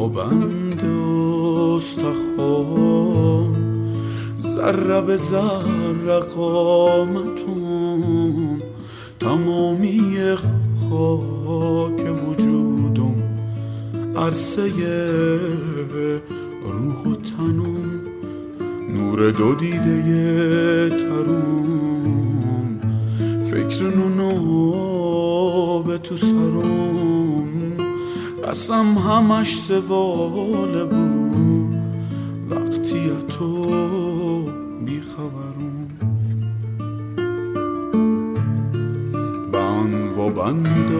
بند استخوان ذره به ذره قامتم تمامی خاک وجودم عرصه روح و تنم نور دو دیده ترم فکر نونو به تو سرم قسم همش سواله بود وقتی تو بیخبرم بند و بند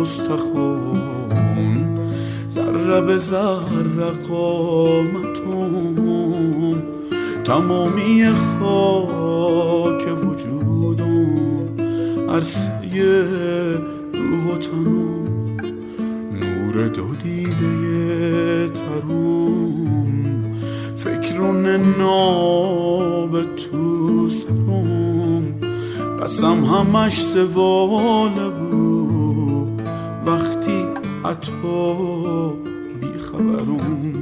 استخوان ذره به ذره قامتم تمامی خاک وجودم عرصه روح و تنم نور دو دیده ترم فکرون ناب تو سرم قسم همش سواله بود وقتی اتو بیخبرم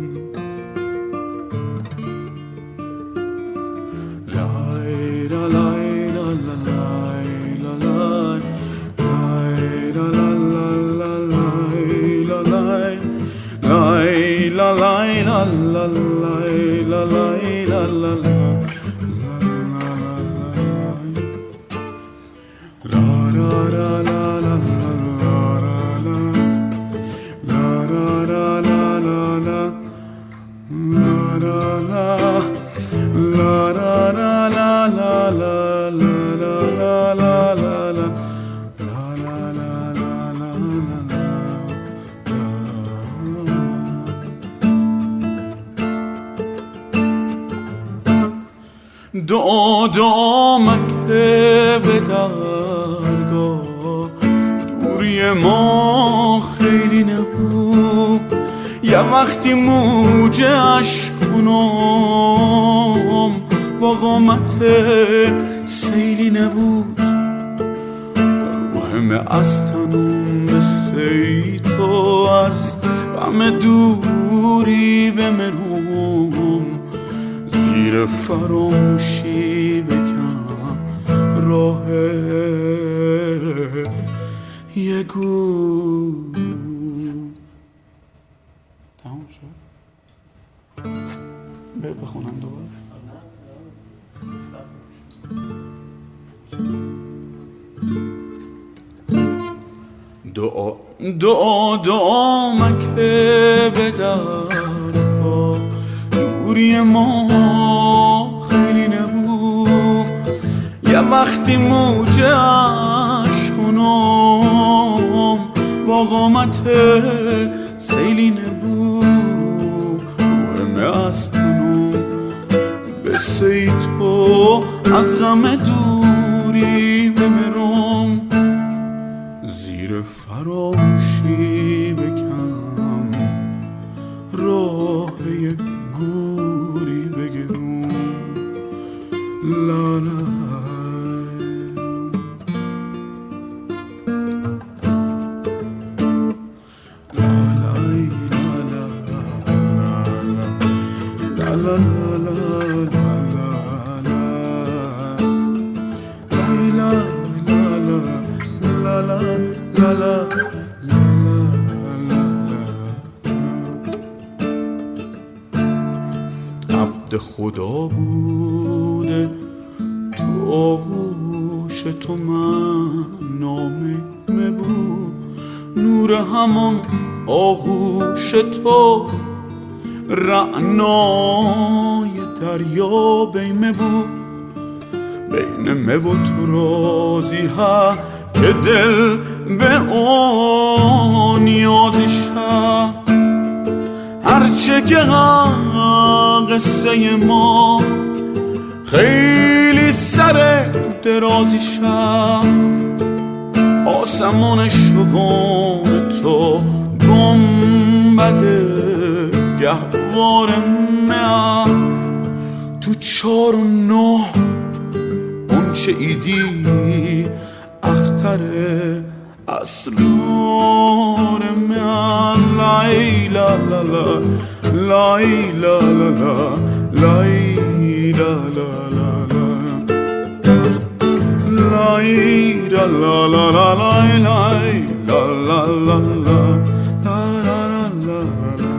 لای لا لای لا لا لای لا لای لای لا لا لا لای لا لای لای لا لای لا لا لای لا لای لا لا دعا مکه به درگاه دوری ما خیلی نبود یه وقتی موجه عشق کنم با قامت سیلی نبود روحم از تنم مثل تو از غم دوری بمرم زیر فراموشی بکن راه یه گو تمام شد بخونم دوباره دعا مکه به درگاه دوری ما خیلی نبود یه وقتی موجه عشق کنم با قامت سیلی نبود روحم از تنم بسی تو از غم دوری بمرم زیر فراموشی بکن راه یک گوری بگیرم لا لا عبد خدا بوده تو آغوش تو من نامه بود نور همون آغوش تو رعنای دریا بیمه بود بین مه و تو رازی ها که دل به اون نیازش ها هرچه که قصه ما خیلی سر درازیش ها آسمان شوان تو گنبده گهوار مه تو 4 و 9 اون چه ایدی اختر اسرار من لیلا la la, lay la la la, lay la la la la, lay la la la la, lay lay la la la la, la la la la la.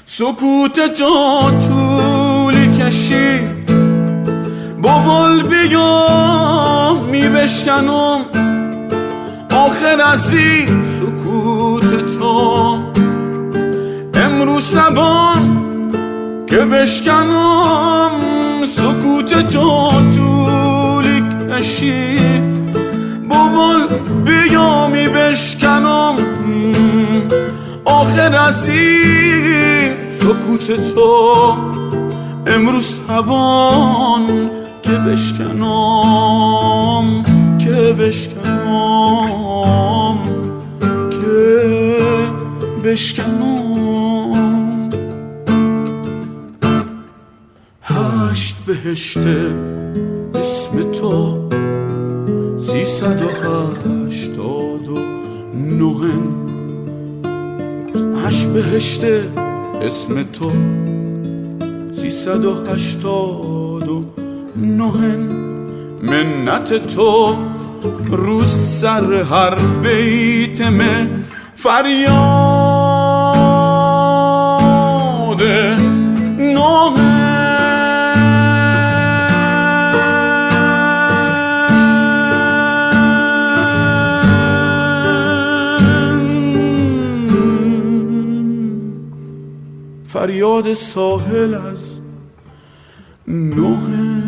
سکوت تو طولی کشید بغل بگم می بشکنم آخر از این سکوت تو امروز زبان که بشکنم سکوت تو طولی کشید بغل بگم می بشکنم آخر از این سکوت تو امروز زبان که بشکنم که بشکنم که بشکنم. 8 بهشت اسم تو 389 8 بهشت اسم تو 389 منت تو رو سر هر بیتمه فریاد نوه فریاد ساحل از نوه